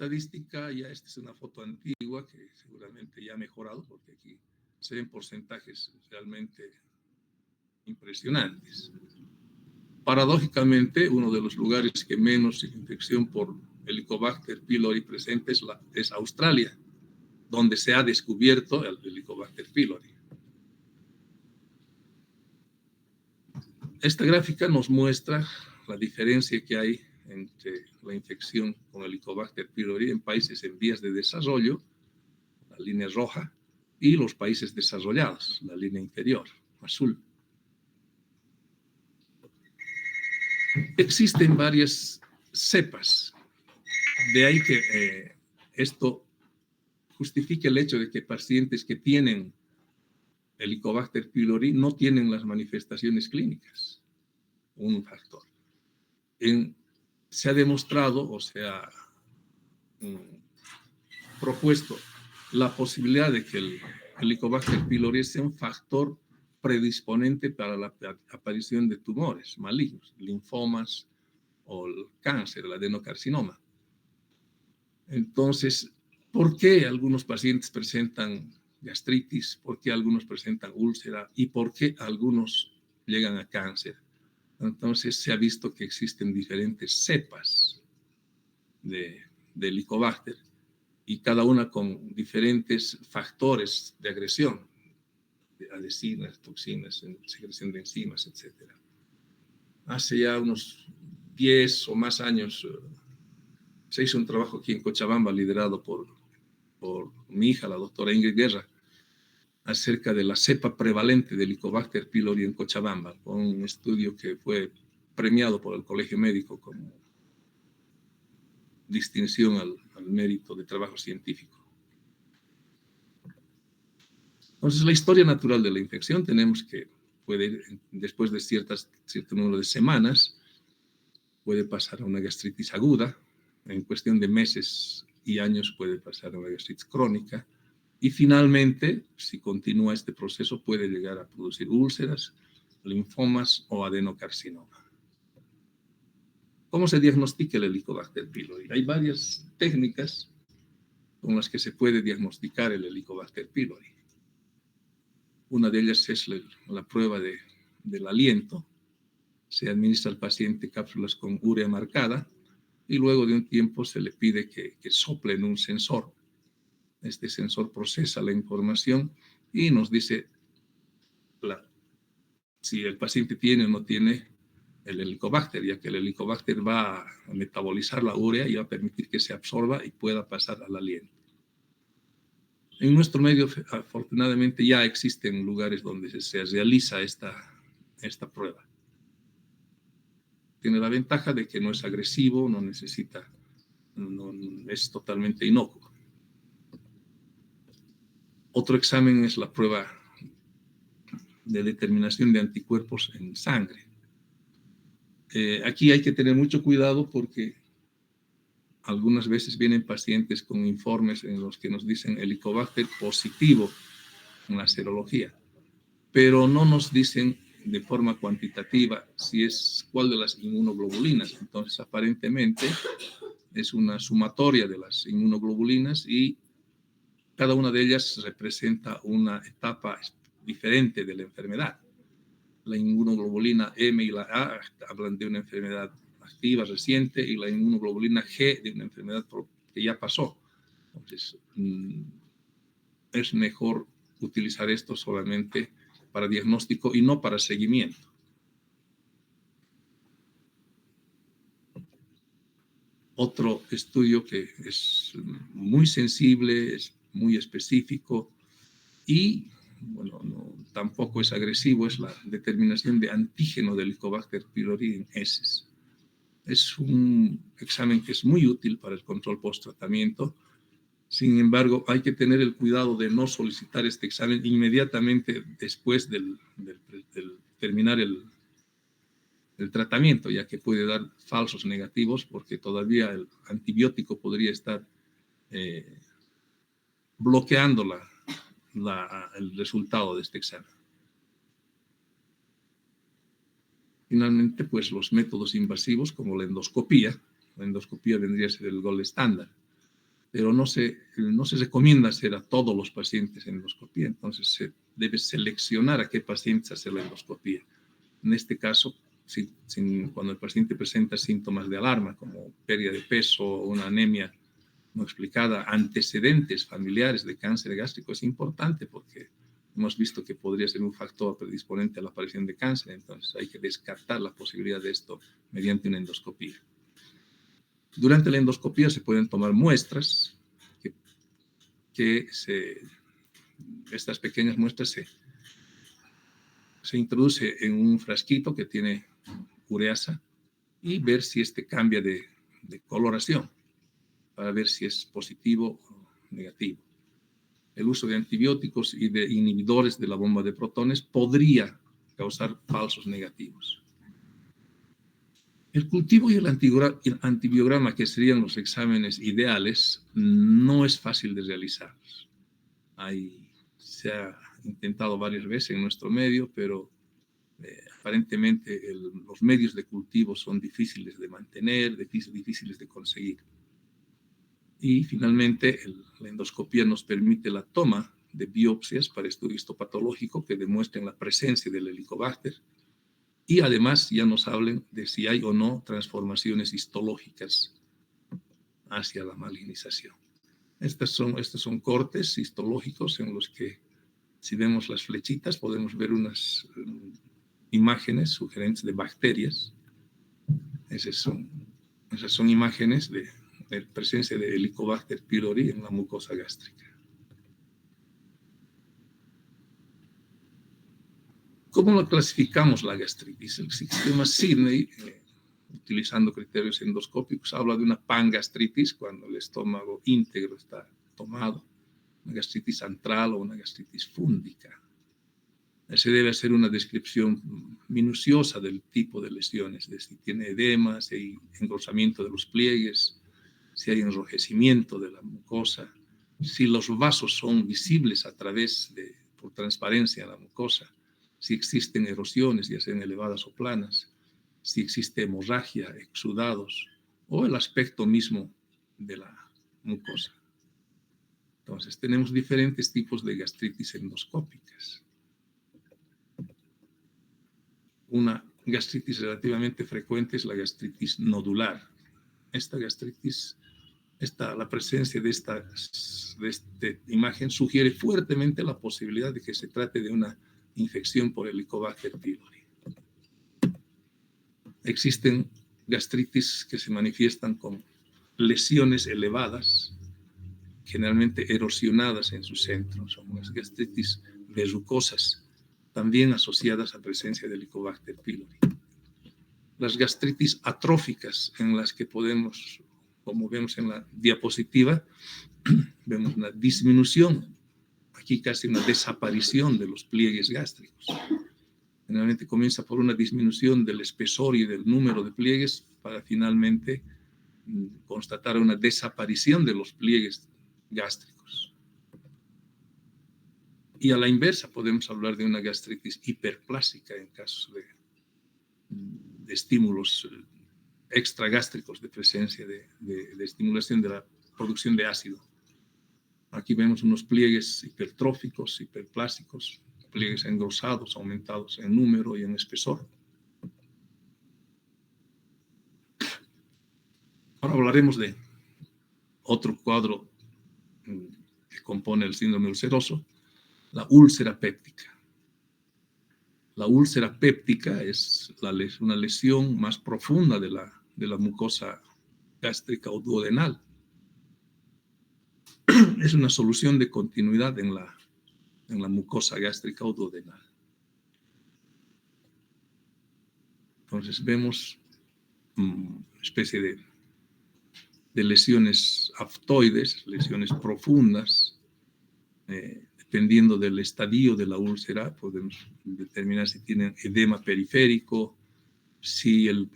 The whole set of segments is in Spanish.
estadística, ya esta es una foto antigua que seguramente ya ha mejorado, porque aquí se ven porcentajes realmente impresionantes. Paradójicamente, uno de los lugares que menos infección por Helicobacter pylori presente es Australia, donde se ha descubierto el Helicobacter pylori. Esta gráfica nos muestra la diferencia que hay entre la infección con Helicobacter pylori en países en vías de desarrollo, la línea roja, y los países desarrollados, la línea inferior, azul. Existen varias cepas, de ahí que esto justifica el hecho de que pacientes que tienen Helicobacter pylori no tienen las manifestaciones clínicas, un factor. Se ha demostrado, o se ha propuesto la posibilidad de que el Helicobacter pylori sea un factor predisponente para la aparición de tumores malignos, linfomas o el cáncer, el adenocarcinoma. Entonces, ¿por qué algunos pacientes presentan gastritis? ¿Por qué algunos presentan úlcera? ¿Y por qué algunos llegan a cáncer? Entonces, se ha visto que existen diferentes cepas de Helicobacter y cada una con diferentes factores de agresión, de adhesinas, toxinas, secreción de enzimas, etc. Hace ya unos 10 o más años se hizo un trabajo aquí en Cochabamba liderado por mi hija, la doctora Ingrid Guerra, acerca de la cepa prevalente de Helicobacter pylori en Cochabamba, con un estudio que fue premiado por el Colegio Médico como distinción al mérito de trabajo científico. Entonces, la historia natural de la infección tenemos que después de cierto número de semanas, puede pasar a una gastritis aguda, en cuestión de meses y años puede pasar a una gastritis crónica, y finalmente, si continúa este proceso, puede llegar a producir úlceras, linfomas o adenocarcinoma. ¿Cómo se diagnostica el Helicobacter pylori? Hay varias técnicas con las que se puede diagnosticar el Helicobacter pylori. Una de ellas es la prueba del aliento. Se administra al paciente cápsulas con urea marcada y luego de un tiempo se le pide que sople en un sensor. Este sensor procesa la información y nos dice si el paciente tiene o no tiene el Helicobacter, ya que el Helicobacter va a metabolizar la urea y va a permitir que se absorba y pueda pasar al aliento. En nuestro medio, afortunadamente, ya existen lugares donde se realiza esta prueba. Tiene la ventaja de que no es agresivo, no es totalmente inocuo. Otro examen es la prueba de determinación de anticuerpos en sangre. Aquí hay que tener mucho cuidado porque algunas veces vienen pacientes con informes en los que nos dicen Helicobacter positivo en la serología, pero no nos dicen de forma cuantitativa cuál de las inmunoglobulinas. Entonces, aparentemente, es una sumatoria de las inmunoglobulinas y cada una de ellas representa una etapa diferente de la enfermedad. La inmunoglobulina M y la A hablan de una enfermedad activa reciente y la inmunoglobulina G de una enfermedad que ya pasó. Entonces, es mejor utilizar esto solamente para diagnóstico y no para seguimiento. Otro estudio que es muy sensible, es muy específico y tampoco es agresivo, es la determinación de antígeno del Helicobacter pylori en heces. Es un examen que es muy útil para el control post-tratamiento. Sin embargo, hay que tener el cuidado de no solicitar este examen inmediatamente después del terminar el tratamiento, ya que puede dar falsos negativos porque todavía el antibiótico podría estar bloqueando el resultado de este examen. Finalmente, pues los métodos invasivos como la endoscopía vendría a ser el gold estándar. pero no se recomienda hacer a todos los pacientes endoscopía, entonces se debe seleccionar a qué pacientes hacer la endoscopía. En este caso, cuando el paciente presenta síntomas de alarma, como pérdida de peso o una anemia no explicada, antecedentes familiares de cáncer gástrico, es importante porque hemos visto que podría ser un factor predisponente a la aparición de cáncer, entonces hay que descartar la posibilidad de esto mediante una endoscopía. Durante la endoscopía se pueden tomar muestras, estas pequeñas muestras se introduce en un frasquito que tiene ureasa y ver si este cambia de coloración, para ver si es positivo o negativo. El uso de antibióticos y de inhibidores de la bomba de protones podría causar falsos negativos. El cultivo y el antibiograma, que serían los exámenes ideales, no es fácil de realizar. Se ha intentado varias veces en nuestro medio, pero aparentemente los medios de cultivo son difíciles de mantener, difíciles de conseguir. Y finalmente, la endoscopía nos permite la toma de biopsias para estudio histopatológico que demuestren la presencia del Helicobacter y además ya nos hablen de si hay o no transformaciones histológicas hacia la malignización. Estos son cortes histológicos en los que, si vemos las flechitas, podemos ver unas imágenes sugerentes de bacterias. Esas son imágenes de presencia de Helicobacter pylori en la mucosa gástrica. ¿Cómo lo clasificamos la gastritis? El sistema Sidney, utilizando criterios endoscópicos, habla de una pangastritis cuando el estómago íntegro está tomado, una gastritis antral o una gastritis fúndica. Se debe hacer una descripción minuciosa del tipo de lesiones, de si tiene edema, si hay engrosamiento de los pliegues, si hay enrojecimiento de la mucosa, si los vasos son visibles por transparencia en la mucosa, si existen erosiones, ya sean elevadas o planas, si existe hemorragia, exudados, o el aspecto mismo de la mucosa. Entonces, tenemos diferentes tipos de gastritis endoscópicas. Una gastritis relativamente frecuente es la gastritis nodular. Esta gastritis, la presencia de esta imagen sugiere fuertemente la posibilidad de que se trate de una infección por Helicobacter pylori. Existen gastritis que se manifiestan con lesiones elevadas, generalmente erosionadas en su centro. Son las gastritis verrucosas, también asociadas a presencia de Helicobacter pylori. Las gastritis atróficas, en las que podemos, como vemos en la diapositiva, vemos una disminución, aquí casi una desaparición de los pliegues gástricos. Generalmente comienza por una disminución del espesor y del número de pliegues para finalmente constatar una desaparición de los pliegues gástricos. Y a la inversa podemos hablar de una gastritis hiperplásica en casos de estímulos extragástricos, de presencia de estimulación de la producción de ácido. Aquí vemos unos pliegues hipertróficos, hiperplásticos, pliegues engrosados, aumentados en número y en espesor. Ahora hablaremos de otro cuadro que compone el síndrome ulceroso, la úlcera péptica. La úlcera péptica es una lesión más profunda de la mucosa gástrica o duodenal. Es una solución de continuidad en la mucosa gástrica o duodenal. Entonces vemos una especie de lesiones aftoides, lesiones profundas. Dependiendo del estadio de la úlcera, podemos determinar si tienen edema periférico, si el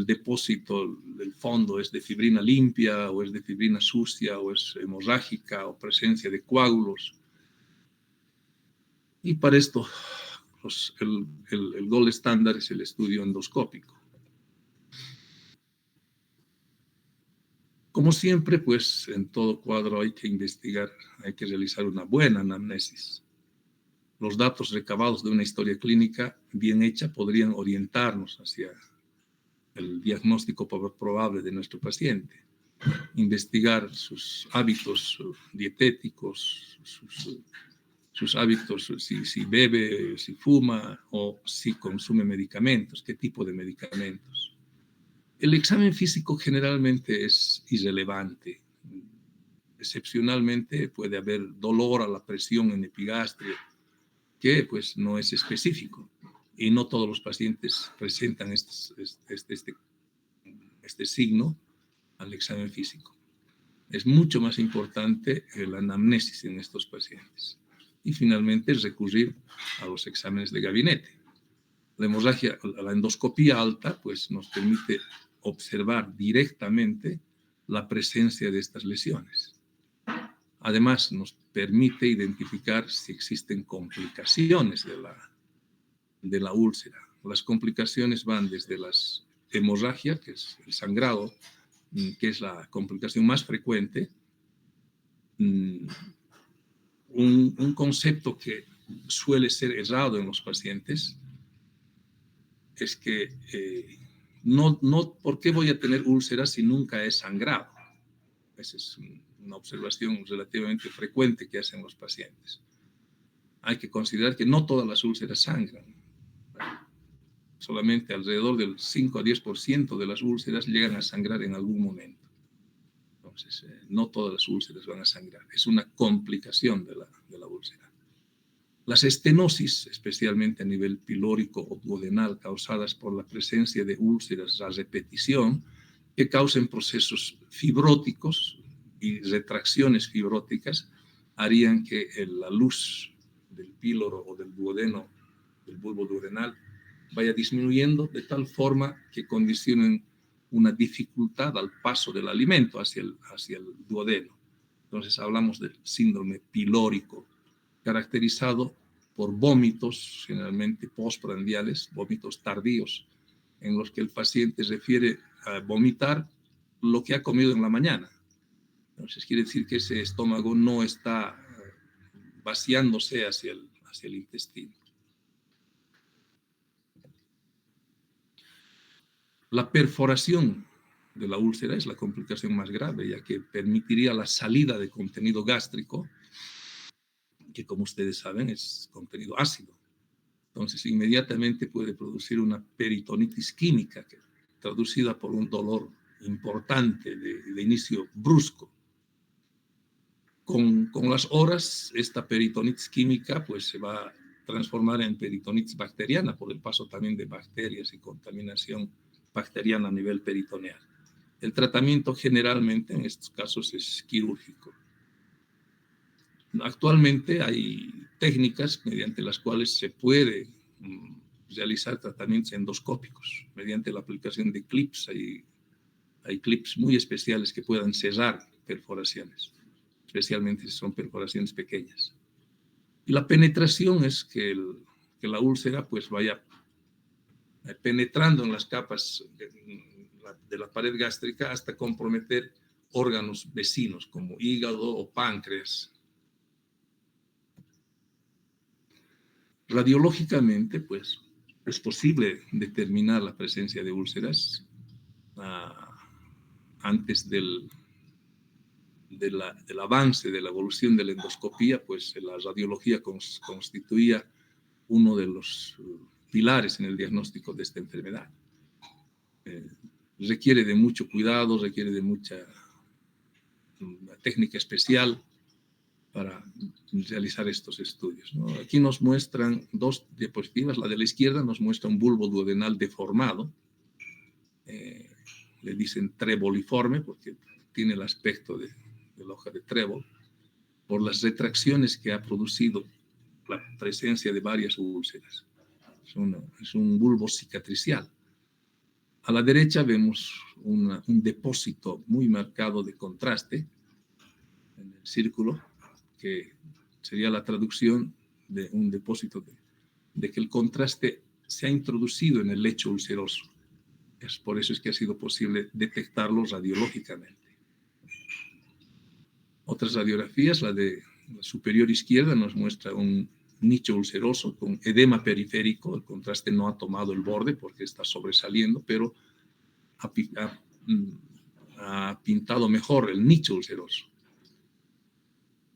depósito del fondo es de fibrina limpia o es de fibrina sucia o es hemorrágica o presencia de coágulos. Y para esto, el gold estándar es el estudio endoscópico. Como siempre, pues en todo cuadro hay que investigar, hay que realizar una buena anamnesis. Los datos recabados de una historia clínica bien hecha podrían orientarnos hacia el diagnóstico probable de nuestro paciente. Investigar sus hábitos dietéticos, sus hábitos, si bebe, si fuma o si consume medicamentos, qué tipo de medicamentos. El examen físico generalmente es irrelevante. Excepcionalmente puede haber dolor a la presión en epigastrio, que pues no es específico. Y no todos los pacientes presentan este signo al examen físico. Es mucho más importante la anamnesis en estos pacientes. Y finalmente recurrir a los exámenes de gabinete. La hemorragia, la endoscopía alta, pues nos permite observar directamente la presencia de estas lesiones. Además, nos permite identificar si existen complicaciones de la úlcera. Las complicaciones van desde la hemorragia, que es el sangrado, que es la complicación más frecuente. Un concepto que suele ser errado en los pacientes es que ¿por qué voy a tener úlceras si nunca he sangrado? Esa es una observación relativamente frecuente que hacen los pacientes. Hay que considerar que no todas las úlceras sangran. Solamente alrededor del 5 a 10% de las úlceras llegan a sangrar en algún momento. Entonces, no todas las úlceras van a sangrar. Es una complicación de la úlcera. Las estenosis, especialmente a nivel pilórico o duodenal, causadas por la presencia de úlceras a repetición, que causen procesos fibróticos y retracciones fibróticas, harían que la luz del píloro o del duodeno, del bulbo duodenal, vaya disminuyendo de tal forma que condicionen una dificultad al paso del alimento hacia el duodeno. Entonces hablamos del síndrome pilórico, caracterizado por vómitos, generalmente postprandiales, vómitos tardíos, en los que el paciente refiere a vomitar lo que ha comido en la mañana. Entonces quiere decir que ese estómago no está vaciándose hacia el intestino. La perforación de la úlcera es la complicación más grave, ya que permitiría la salida de contenido gástrico, que como ustedes saben es contenido ácido. Entonces inmediatamente puede producir una peritonitis química, traducida por un dolor importante de inicio brusco. Con las horas, esta peritonitis química pues se va a transformar en peritonitis bacteriana por el paso también de bacterias y contaminación bacteriana a nivel peritoneal. El tratamiento generalmente en estos casos es quirúrgico. Actualmente hay técnicas mediante las cuales se puede realizar tratamientos endoscópicos mediante la aplicación de clips. Hay clips muy especiales que puedan cerrar perforaciones, especialmente si son perforaciones pequeñas. Y la penetración es que la úlcera pues vaya penetrando en las capas de la pared gástrica hasta comprometer órganos vecinos como hígado o páncreas. Radiológicamente, pues, es posible determinar la presencia de úlceras antes del avance de la evolución de la endoscopía, pues la radiología constituía uno de los pilares en el diagnóstico de esta enfermedad. Requiere de mucho cuidado, requiere de mucha técnica especial para realizar estos estudios, ¿no? Aquí nos muestran dos diapositivas. La de la izquierda nos muestra un bulbo duodenal deformado. Le dicen treboliforme porque tiene el aspecto de la hoja de trébol, por las retracciones que ha producido la presencia de varias úlceras. Es un bulbo cicatricial. A la derecha vemos un depósito muy marcado de contraste en el círculo, que sería la traducción de un depósito de que el contraste se ha introducido en el lecho ulceroso. Por eso es que ha sido posible detectarlo radiológicamente. Otras radiografías, la de la superior izquierda nos muestra un nicho ulceroso con edema periférico. El contraste no ha tomado el borde porque está sobresaliendo, pero ha pintado mejor el nicho ulceroso.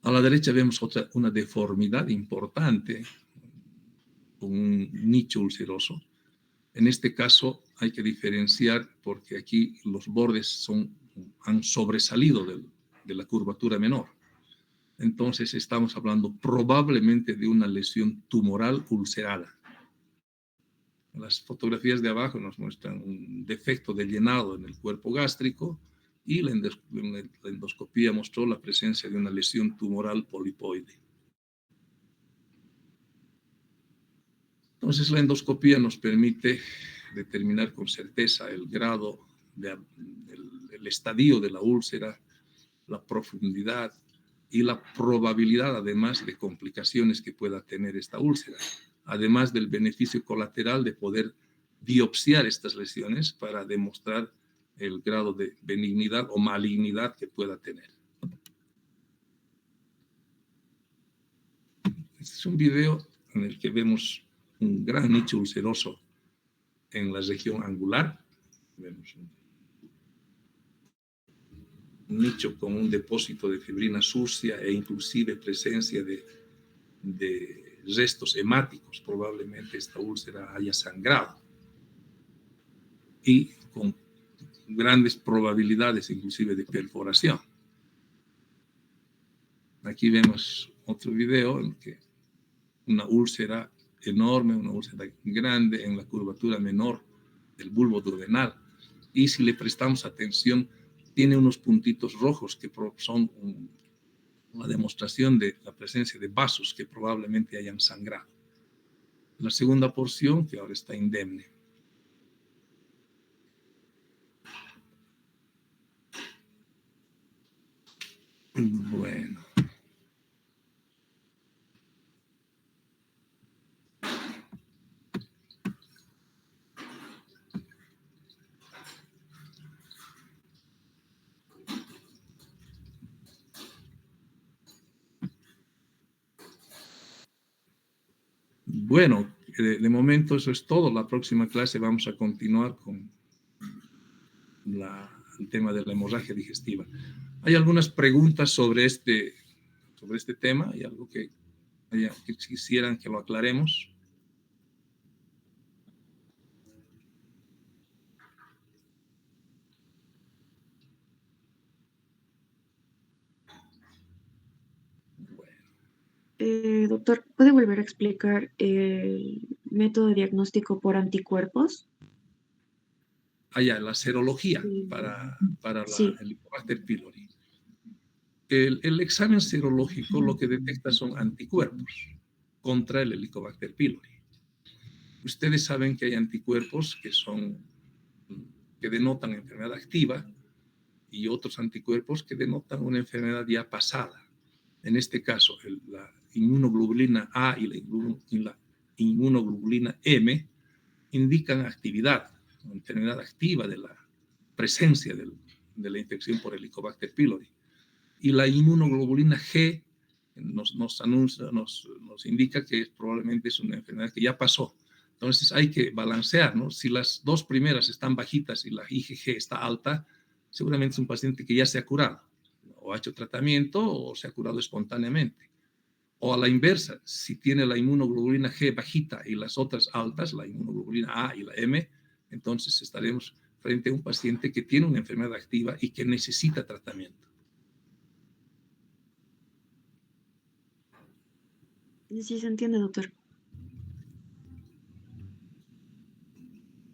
A la derecha vemos una deformidad importante con un nicho ulceroso. En este caso hay que diferenciar porque aquí los bordes han sobresalido de la curvatura menor. Entonces estamos hablando probablemente de una lesión tumoral ulcerada. Las fotografías de abajo nos muestran un defecto de llenado en el cuerpo gástrico y la endoscopía mostró la presencia de una lesión tumoral polipoide. Entonces la endoscopía nos permite determinar con certeza el grado, el estadio de la úlcera, la profundidad y la probabilidad, además, de complicaciones que pueda tener esta úlcera, además del beneficio colateral de poder biopsiar estas lesiones para demostrar el grado de benignidad o malignidad que pueda tener. Este es un video en el que vemos un gran nicho ulceroso en la región angular. Vemos un nicho con un depósito de fibrina sucia e inclusive presencia de restos hemáticos. Probablemente esta úlcera haya sangrado y con grandes probabilidades inclusive de perforación. Aquí vemos otro video en que una úlcera enorme, una úlcera grande en la curvatura menor del bulbo duodenal, y si le prestamos atención tiene unos puntitos rojos que son una demostración de la presencia de vasos que probablemente hayan sangrado. La segunda porción, que ahora está indemne. Bueno. Bueno, de momento eso es todo. La próxima clase vamos a continuar con el tema de la hemorragia digestiva. ¿Hay algunas preguntas sobre este tema? ¿Hay algo que quisieran que lo aclaremos? Doctor, ¿puede volver a explicar el método de diagnóstico por anticuerpos? La serología Sí. para Sí. el Helicobacter pylori. El examen serológico lo que detecta son anticuerpos contra el Helicobacter pylori. Ustedes saben que hay anticuerpos que denotan enfermedad activa y otros anticuerpos que denotan una enfermedad ya pasada. En este caso, la inmunoglobulina A y la inmunoglobulina M indican actividad, una enfermedad activa de la presencia de la infección por Helicobacter pylori. Y la inmunoglobulina G nos indica que probablemente es una enfermedad que ya pasó. Entonces hay que balancear, ¿no? Si las dos primeras están bajitas y la IgG está alta, seguramente es un paciente que ya se ha curado, o ha hecho tratamiento o se ha curado espontáneamente. O a la inversa, si tiene la inmunoglobulina G bajita y las otras altas, la inmunoglobulina A y la M, entonces estaremos frente a un paciente que tiene una enfermedad activa y que necesita tratamiento. Sí, se entiende, doctor.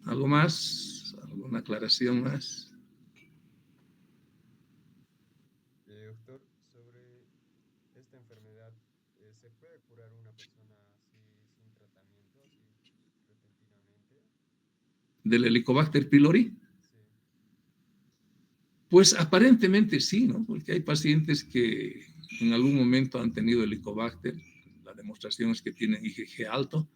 ¿Algo más? ¿Alguna aclaración más? Doctor, sobre esta enfermedad, ¿se puede curar una persona así sin tratamiento, así repentinamente? ¿Del Helicobacter pylori? Sí. Pues aparentemente sí, ¿no? Porque hay pacientes que en algún momento han tenido Helicobacter, la demostración es que tienen IgG alto,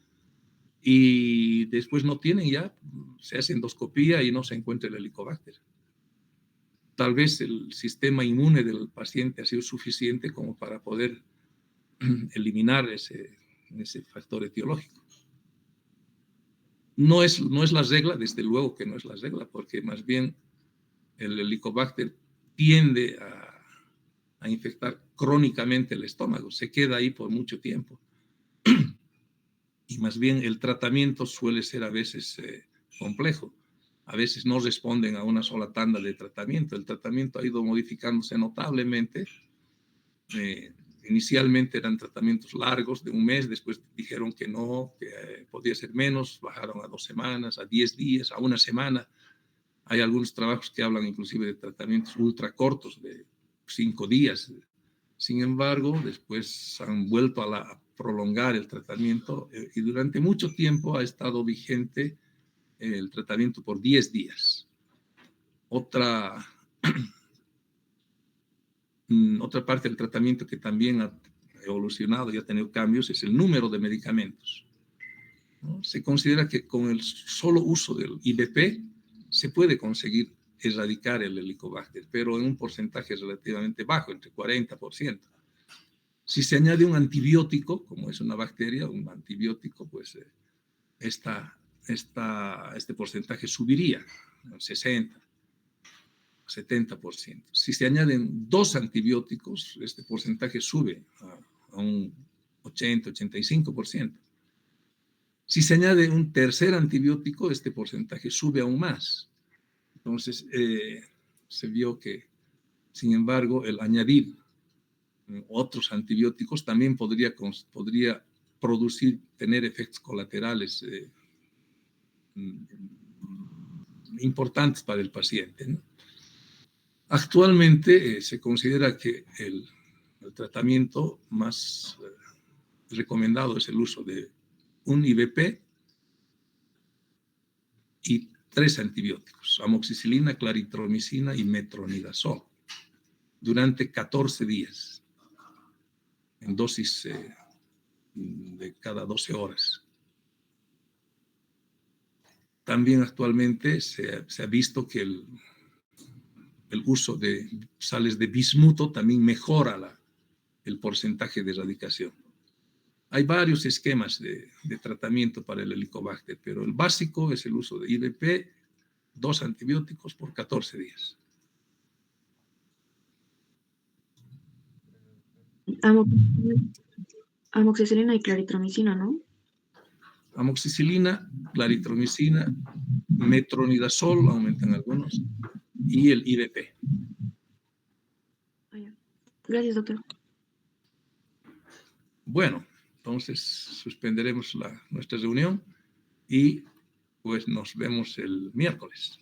y después no tienen ya, se hace endoscopía y no se encuentra el Helicobacter. tal vez el sistema inmune del paciente ha sido suficiente como para poder eliminar ese factor etiológico. No es la regla, desde luego que no es la regla, porque más bien el Helicobacter tiende a infectar crónicamente el estómago, se queda ahí por mucho tiempo. Y más bien el tratamiento suele ser a veces complejo. A veces no responden a una sola tanda de tratamiento. El tratamiento ha ido modificándose notablemente. Inicialmente eran tratamientos largos de un mes, después dijeron que no, que podía ser menos, bajaron a 2 semanas, a 10 días, a 1 semana. Hay algunos trabajos que hablan inclusive de tratamientos ultra cortos, de 5 días. Sin embargo, después han vuelto a prolongar el tratamiento y durante mucho tiempo ha estado vigente el tratamiento por 10 días. Otra parte del tratamiento que también ha evolucionado y ha tenido cambios es el número de medicamentos, ¿no? Se considera que con el solo uso del IBP se puede conseguir erradicar el Helicobacter, pero en un porcentaje relativamente bajo, entre 40%. Si se añade un antibiótico, como es una bacteria, un antibiótico, pues este porcentaje subiría, 60%. 70%. Si se añaden 2 antibióticos, este porcentaje sube a un 80-85%. Si se añade un tercer antibiótico, este porcentaje sube aún más. Entonces, se vio que, sin embargo, el añadir otros antibióticos también podría tener efectos colaterales importantes para el paciente, ¿no? Actualmente se considera que el tratamiento más recomendado es el uso de un IBP y 3 antibióticos, amoxicilina, claritromicina y metronidazol, durante 14 días, en dosis de cada 12 horas. También actualmente se ha visto que el uso de sales de bismuto también mejora el porcentaje de erradicación. Hay varios esquemas de tratamiento para el Helicobacter, pero el básico es el uso de IBP, 2 antibióticos por 14 días. Amoxicilina y claritromicina, ¿no? Amoxicilina, claritromicina, metronidazol, aumentan algunos, y el IBP. Gracias, doctor. Bueno, entonces suspenderemos nuestra reunión y pues nos vemos el miércoles.